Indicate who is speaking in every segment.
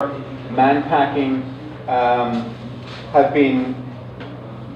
Speaker 1: Manpacking have been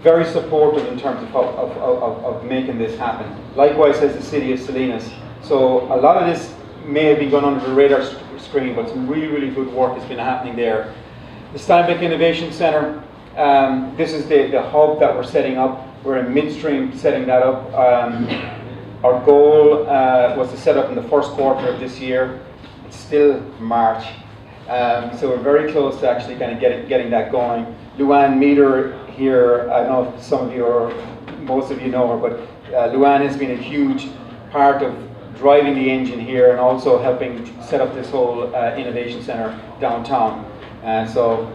Speaker 1: very supportive in terms of making this happen. Likewise has the city of Salinas. So a lot of this may have been gone under the radar screen, but some really, really good work has been happening there. The Salinas Innovation Centre, this is the hub that we're setting up. We're in midstream setting that up. Our goal was to set up in the first quarter of this year. It's still March. So we're very close to actually kind of getting that going. Luann Meter here, I don't know if some of you or most of you know her, but Luann has been a huge part of driving the engine here and also helping set up this whole innovation center downtown. So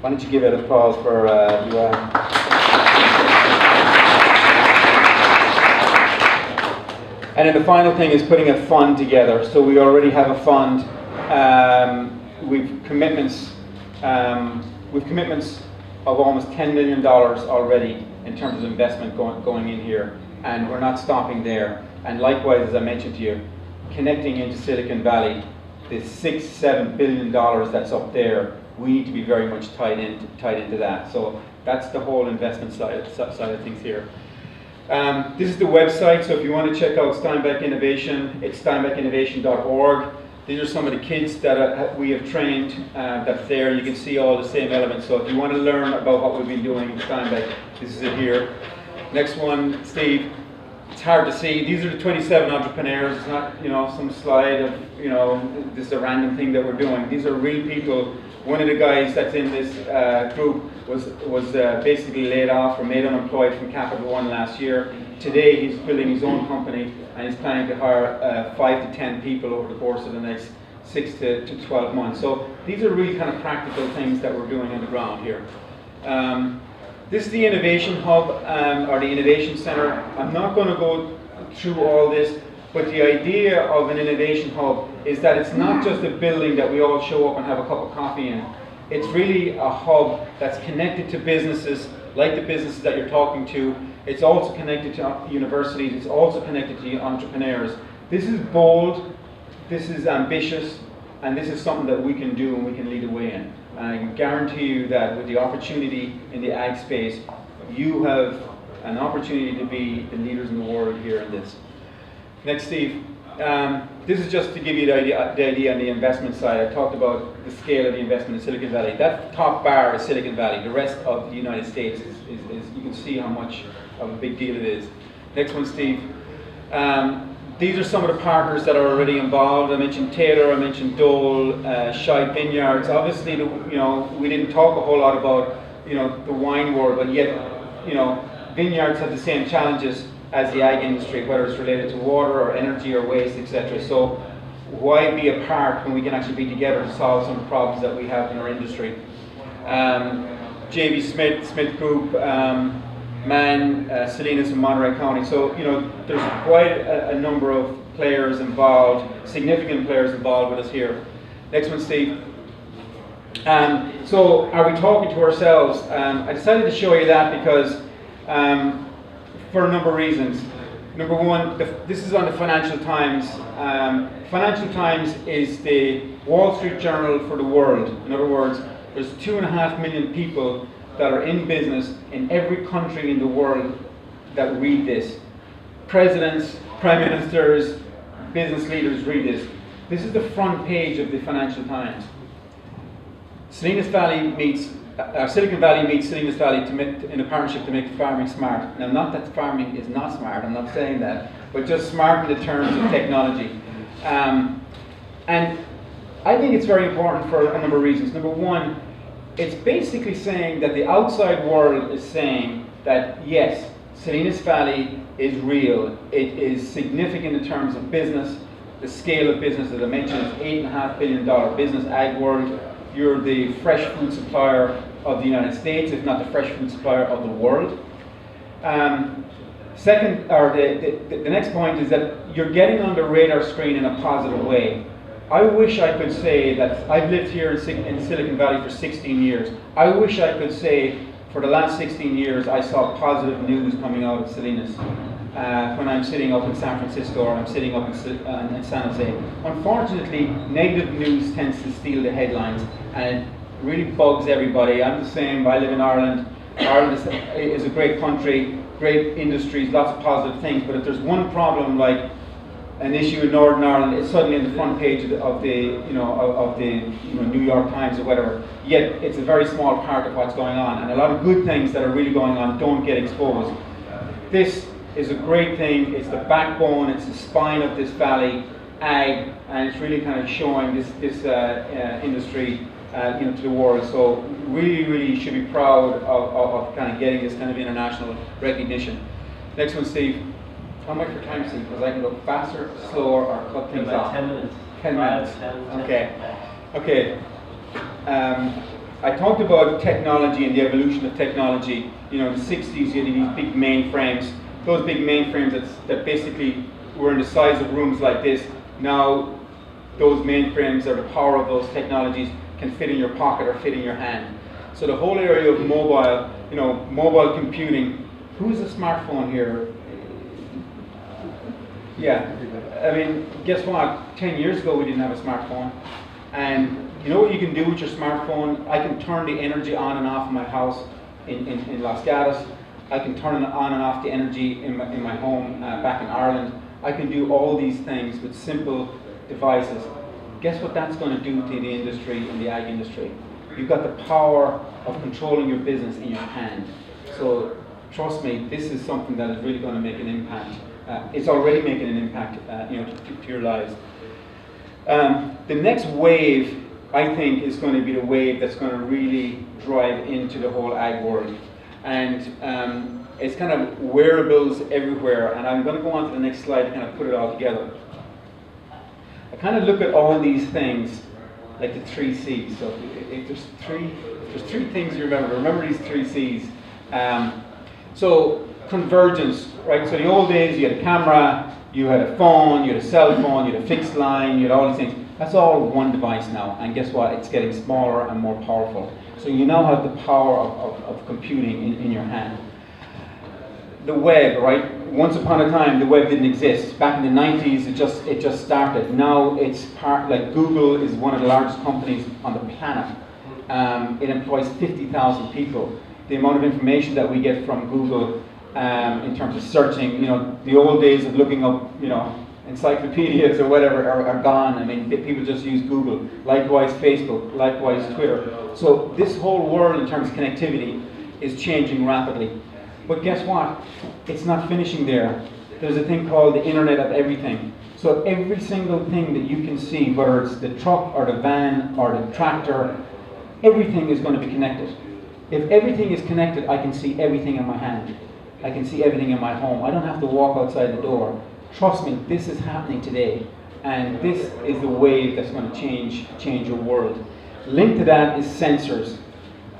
Speaker 1: why don't you give it applause for Luann. And then the final thing is putting a fund together. So we already have a fund. We've commitments of almost $10 million already in terms of investment going in here, and we're not stopping there. And likewise, as I mentioned to you, connecting into Silicon Valley, the $6-7 billion that's up there, we need to be very much tied into that. So that's the whole investment side of things here. This is the website, so if you want to check out Steinbeck Innovation, it's steinbeckinnovation.org. These are some of the kids that we have trained that's there. You can see all the same elements. So if you want to learn about what we've been doing in Steinbeck, this is it here. Next one, Steve. It's hard to see. These are the 27 entrepreneurs. It's not, some slide of, this is a random thing that we're doing. These are real people. One of the guys that's in this group was basically laid off or made unemployed from Capital One last year. Today he's building his own company and he's planning to hire 5 to 10 people over the course of the next 6 to 12 months. So these are really kind of practical things that we're doing on the ground here. This is the Innovation Hub or the Innovation Center. I'm not going to go through all this, but the idea of an Innovation Hub is that it's not just a building that we all show up and have a cup of coffee in. It's really a hub that's connected to businesses, like the businesses that you're talking to. It's also connected to universities. It's also connected to entrepreneurs. This is bold, this is ambitious, and this is something that we can do and we can lead the way in. And I can guarantee you that with the opportunity in the ag space, you have an opportunity to be the leaders in the world here in this. Next, Steve. This is just to give you the idea on the investment side. I talked about the scale of the investment in Silicon Valley. That top bar is Silicon Valley. The rest of the United States is you can see how much of a big deal it is. Next one, Steve. These are some of the partners that are already involved. I mentioned Taylor, I mentioned Dole, Shide Vineyards. Obviously, we didn't talk a whole lot about the wine world, but yet vineyards have the same challenges as the ag industry, whether it's related to water or energy or waste, etc. So why be apart when we can actually be together to solve some of the problems that we have in our industry? JV Smith Group, Salinas and Monterey County. So there's quite a number of players involved, significant players involved with us here. Next one, Steve. So are we talking to ourselves? I decided to show you that because for a number of reasons. Number one, this is on the Financial Times. Financial Times is the Wall Street Journal for the world. In other words, there's 2.5 million people that are in business in every country in the world that read this. Presidents, prime ministers, business leaders read this. This is the front page of the Financial Times. Silicon Valley meets Salinas Valley in a partnership to make farming smart. Now, not that farming is not smart, I'm not saying that, but just smart in the terms of technology. And I think it's very important for a number of reasons. Number one, it's basically saying that the outside world is saying that yes, Salinas Valley is real. It is significant in terms of business. The scale of business, as I mentioned, is $8.5 billion business, ag world. You're the fresh food supplier of the United States, if not the fresh food supplier of the world. Second, or the next point is that you're getting on the radar screen in a positive way. I wish I could say that I've lived here in Silicon Valley for 16 years. I wish I could say for the last 16 years I saw positive news coming out of Salinas. When I'm sitting up in San Francisco or I'm sitting up in San Jose. Unfortunately, negative news tends to steal the headlines, and it really bugs everybody. I'm the same. I live in Ireland. Ireland is a great country, great industries, lots of positive things. But if there's one problem, like an issue in Northern Ireland, it's suddenly in the front page of the New York Times or whatever. Yet it's a very small part of what's going on, and a lot of good things that are really going on don't get exposed. This is a great thing. It's the backbone. It's the spine of this valley, ag, and it's really kind of showing this industry to the world. So really should be proud of kind of getting this kind of international recognition. Next one, Steve. How much for time, Steve? Because I can go faster, slower, or cut things off.
Speaker 2: 10 minutes.
Speaker 1: 10 minutes.
Speaker 2: 10.
Speaker 1: Okay. I talked about technology and the evolution of technology. In the 60s, you had these big mainframes. Those big mainframes that basically were in the size of rooms like this. Now, those mainframes or the power of those technologies can fit in your pocket or fit in your hand. So the whole area of mobile computing. Who's a smartphone here? Yeah. I mean, guess what? 10 years ago, we didn't have a smartphone. And you know what you can do with your smartphone? I can turn the energy on and off in my house in Los Gatos. I can turn on and off the energy in my home back in Ireland. I can do all these things with simple devices. Guess what that's going to do to the industry, in the ag industry? You've got the power of controlling your business in your hand. So trust me, this is something that is really going to make an impact. It's already making an impact to your lives. The next wave, I think, is going to be the wave that's going to really drive into the whole ag world. And it's kind of wearables everywhere. And I'm going to go on to the next slide and kind of put it all together. I kind of look at all these things like the 3 C's. So if there's three things you remember these 3 C's. So convergence, right? So in the old days, you had a camera, you had a phone, you had a cell phone, you had a fixed line, you had all these things. That's all one device now, and guess what? It's getting smaller and more powerful. So you now have the power of computing in your hand. The web, right? Once upon a time, the web didn't exist. Back in the 90s, it just started. Now it's like Google is one of the largest companies on the planet. It employs 50,000 people. The amount of information that we get from Google in terms of searching, the old days of looking up, encyclopedias or whatever are gone. I mean, people just use Google. Likewise, Facebook. Likewise, Twitter. So this whole world, in terms of connectivity, is changing rapidly. But guess what? It's not finishing there. There's a thing called the Internet of Everything. So every single thing that you can see, whether it's the truck or the van or the tractor, everything is going to be connected. If everything is connected, I can see everything in my hand. I can see everything in my home. I don't have to walk outside the door. Trust me, this is happening today. And this is the wave that's going to change your world. Linked to that is sensors.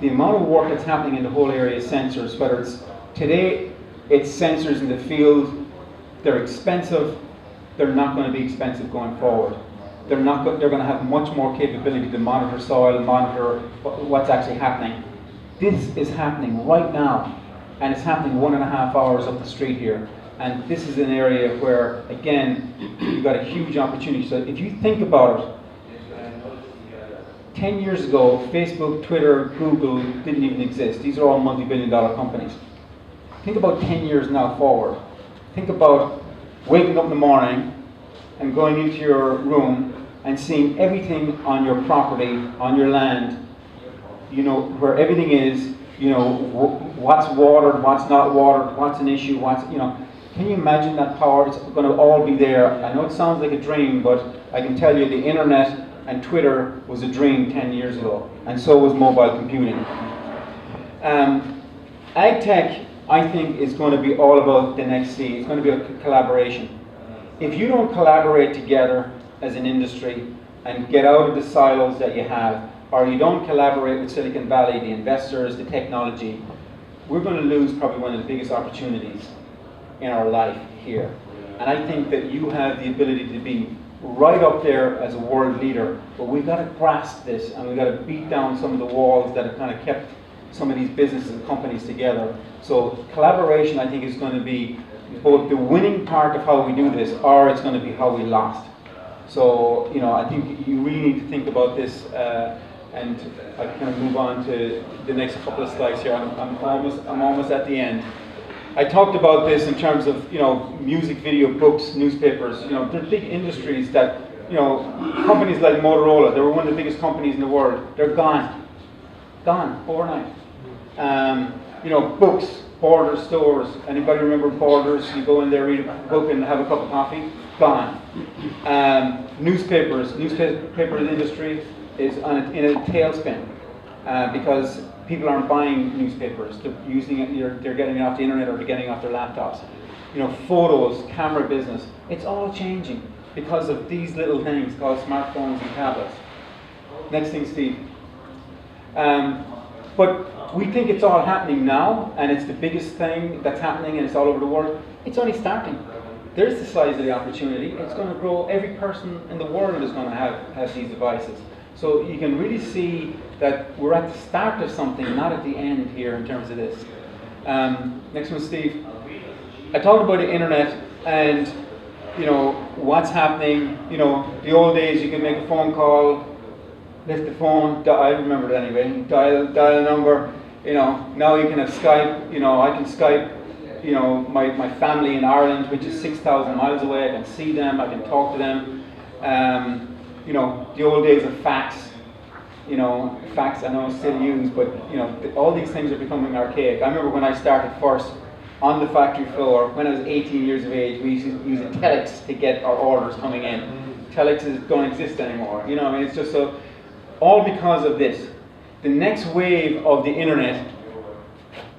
Speaker 1: The amount of work that's happening in the whole area is sensors, whether it's today, it's sensors in the field. They're expensive. They're not going to be expensive going forward. They're going to have much more capability to monitor soil, monitor what's actually happening. This is happening right now, and it's happening 1.5 hours up the street here. And this is an area where, again, you've got a huge opportunity. So if you think about it, 10 years ago, Facebook, Twitter, Google didn't even exist. These are all multi-billion-dollar companies. Think about 10 years now forward. Think about waking up in the morning and going into your room and seeing everything on your property, on your land, where everything is, what's watered, what's not watered, what's an issue, Can you imagine that power? It's going to all be there. I know it sounds like a dream, but I can tell you the internet and Twitter was a dream 10 years ago, and so was mobile computing. Ag tech, I think, is going to be all about the next C. It's going to be a collaboration. If you don't collaborate together as an industry and get out of the silos that you have, or you don't collaborate with Silicon Valley, the investors, the technology, we're going to lose probably one of the biggest opportunities in our life here. And I think that you have the ability to be right up there as a world leader, but we've got to grasp this, and we've got to beat down some of the walls that have kind of kept some of these businesses and companies together. So collaboration, I think, is going to be both the winning part of how we do this, or it's going to be how we lost. So, I think you really need to think about this and I can kind of move on to the next couple of slides here. I'm almost at the end. I talked about this in terms of, you know, music video, books, newspapers. You know, they're big industries that, you know, companies like Motorola, they were one of the biggest companies in the world. They're gone overnight. You know, books, Borders stores. Anybody remember Borders? You go in there, read a book, and have a cup of coffee. Gone. Newspapers. Newspaper industry is in a tailspin because people aren't buying newspapers. They're using it. They're getting it off the internet or they're getting it off their laptops. You know, photos, camera business. It's all changing because of these little things called smartphones and tablets. Next thing, Steve. But we think it's all happening now, and it's the biggest thing that's happening, and it's all over the world. It's only starting. There's the size of the opportunity. It's going to grow. Every person in the world is going to have these devices. So you can really see that we're at the start of something, not at the end here in terms of this. Next one, Steve. I talked about the internet and, you know, what's happening. You know, the old days you could make a phone call, lift the phone, I remember it anyway, dial a number. You know, now you can have Skype. You know, I can Skype, you know, my family in Ireland, which is 6,000 miles away. I can see them, I can talk to them. You know, the old days of fax, you know, fax I know is still used, but, you know, all these things are becoming archaic. I remember when I started first on the factory floor, when I was 18 years of age, we used to use a telex to get our orders coming in. Telexes don't exist anymore, you know, I mean, it's just so, all because of this. The next wave of the internet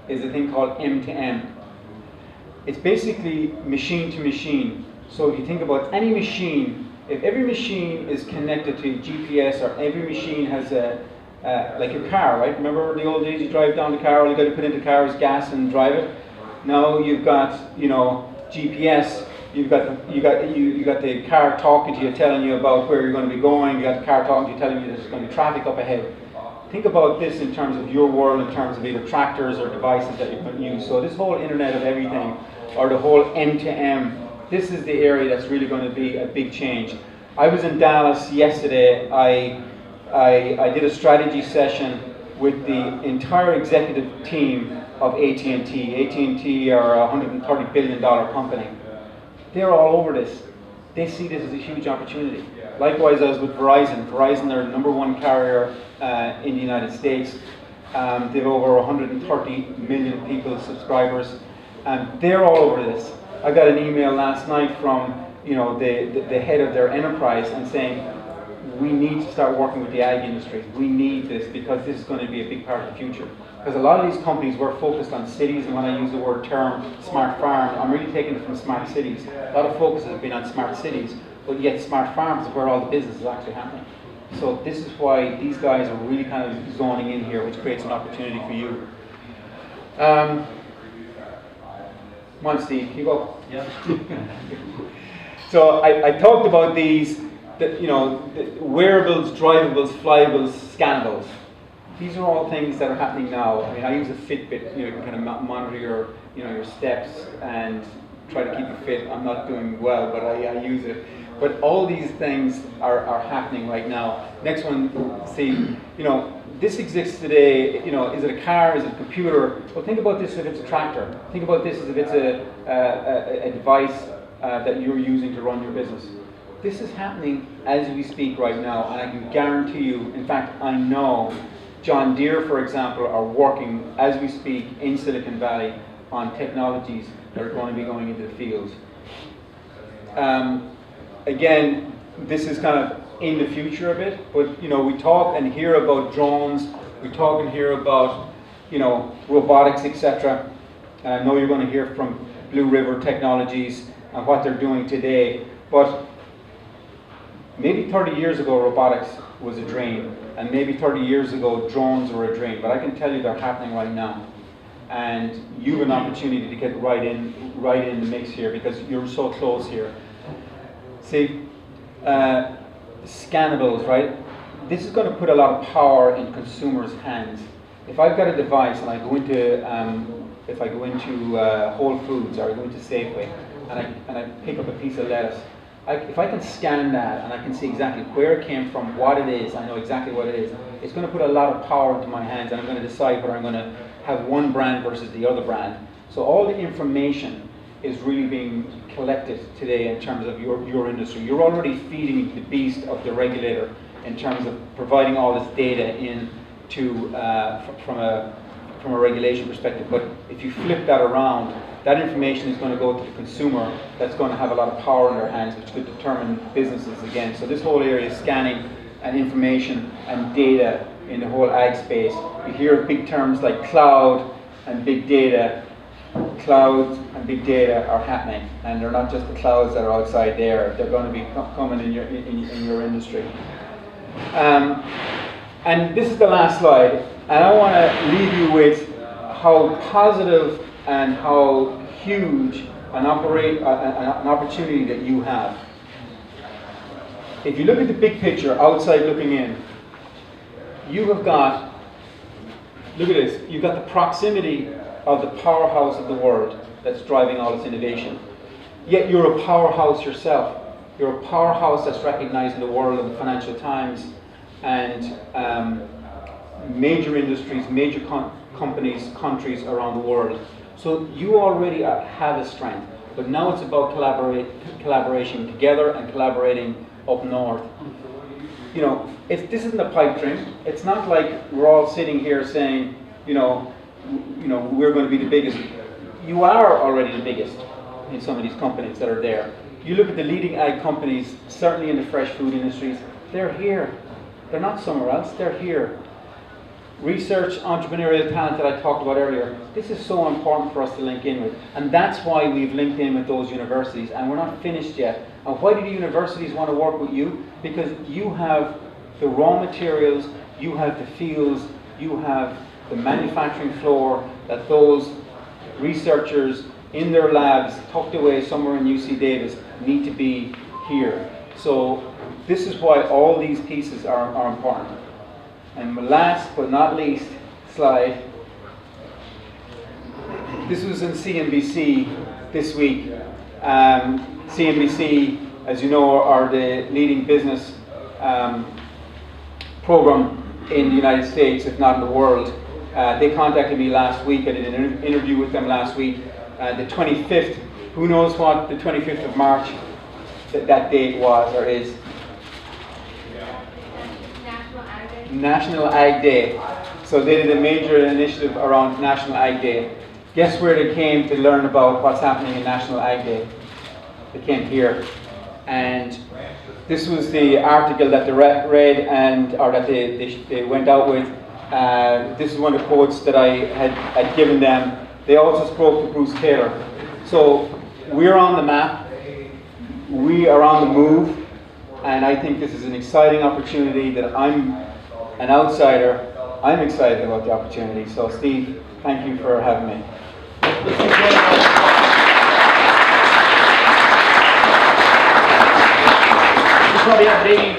Speaker 1: is a thing called M2M. It's basically machine to machine. So if you think about any machine, if every machine is connected to GPS, or every machine has like a car, right? Remember the old days, you drive down the car, all you got to put into the car is gas and drive it. Now you've got, you know, GPS. You got the car talking to you, telling you about where you're going to be going. You got the car talking to you, telling you there's going to be traffic up ahead. Think about this in terms of your world, in terms of either tractors or devices that you're going to use. So this whole Internet of Everything, or the whole M2M, this is the area that's really going to be a big change. I was in Dallas yesterday. I did a strategy session with the entire executive team of AT&T. AT&T are a $130 billion company. They're all over this. They see this as a huge opportunity. Likewise, I was with Verizon. Verizon are the #1 carrier in the United States. They have over 130 million people, subscribers. They're all over this. I got an email last night from, you know, the head of their enterprise and saying, we need to start working with the ag industry. We need this because this is going to be a big part of the future. Because a lot of these companies were focused on cities, and when I use the word term smart farm, I'm really taking it from smart cities. A lot of focus has been on smart cities, but yet smart farms is where all the business is actually happening. So this is why these guys are really kind of zoning in here, which creates an opportunity for you. Come on, Steve, can you go?
Speaker 2: Yeah.
Speaker 1: So I talked about these, you know, the wearables, drivables, flyables, scannables. These are all things that are happening now. I mean, I use a Fitbit. You know, you can kind of monitor your, you know, your steps and try to keep you fit. I'm not doing well, but I use it. But all these things are happening right now. Next one, see, you know, this exists today. You know, is it a car? Is it a computer? Well, think about this if it's a tractor. Think about this as if it's a device that you're using to run your business. This is happening as we speak right now, and I can guarantee you, in fact, I know John Deere, for example, are working as we speak in Silicon Valley on technologies that are going to be going into the fields. Again, this is kind of in the future a bit, but you know, we talk and hear about drones, we talk and hear about, you know, robotics, etc. And I know you're going to hear from Blue River Technologies and what they're doing today, but maybe 30 years ago robotics was a dream, and maybe 30 years ago drones were a dream, but I can tell you they're happening right now. And you have an opportunity to get right in the mix here because you're so close here. See, scannables, right? This is going to put a lot of power in consumers' hands. If I've got a device and I go into, Whole Foods or I go into Safeway and I pick up a piece of lettuce, if I can scan that and I can see exactly where it came from, what it is, I know exactly what it is, it's going to put a lot of power into my hands, and I'm going to decide whether I'm going to have one brand versus the other brand. So all the information is really being collected today in terms of your industry. You're already feeding the beast of the regulator in terms of providing all this data in to from a regulation perspective. But if you flip that around, that information is going to go to the consumer. That's going to have a lot of power in their hands, which could determine businesses again. So this whole area is scanning and information and data in the whole ag space. You hear big terms like cloud and big data. Clouds and big data are happening, and they're not just the clouds that are outside there. They're going to be coming in your industry. And this is the last slide, and I want to leave you with how positive and how huge an opportunity that you have. If you look at the big picture, outside looking in, you have got, look at this, you've got the proximity of the powerhouse of the world that's driving all this innovation. Yet you're a powerhouse yourself. You're a powerhouse that's recognized in the world of the Financial Times and major industries, major companies, countries around the world. So you already have a strength, but now it's about collaboration together and collaborating up north. You know, this isn't a pipe dream. It's not like we're all sitting here saying, we're going to be the biggest. You are already the biggest in some of these companies that are there. You look at the leading ag companies, certainly in the fresh food industries, they're here. They're not somewhere else, they're here. Research, entrepreneurial talent that I talked about earlier, this is so important for us to link in with. And that's why we've linked in with those universities, and we're not finished yet. And why do the universities want to work with you? Because you have the raw materials, you have the fields, you have the manufacturing floor that those researchers in their labs tucked away somewhere in UC Davis need to be here. So this is why all these pieces are important. And last but not least slide, this was in CNBC this week. CNBC, as you know, are the leading business program in the United States, if not in the world. They contacted me last week. I did an interview with them last week. The 25th, who knows what the 25th of March that date was or is? National Ag Day. So they did a major initiative around National Ag Day. Guess where they came to learn about what's happening in National Ag Day? They came here. And this was the article that they read or that they went out with. This is one of the quotes that I had given them. They also spoke to Bruce Taylor. So we're on the map. We are on the move. And I think this is an exciting opportunity that I'm an outsider. I'm excited about the opportunity. So Steve, thank you for having me.
Speaker 2: You probably have maybe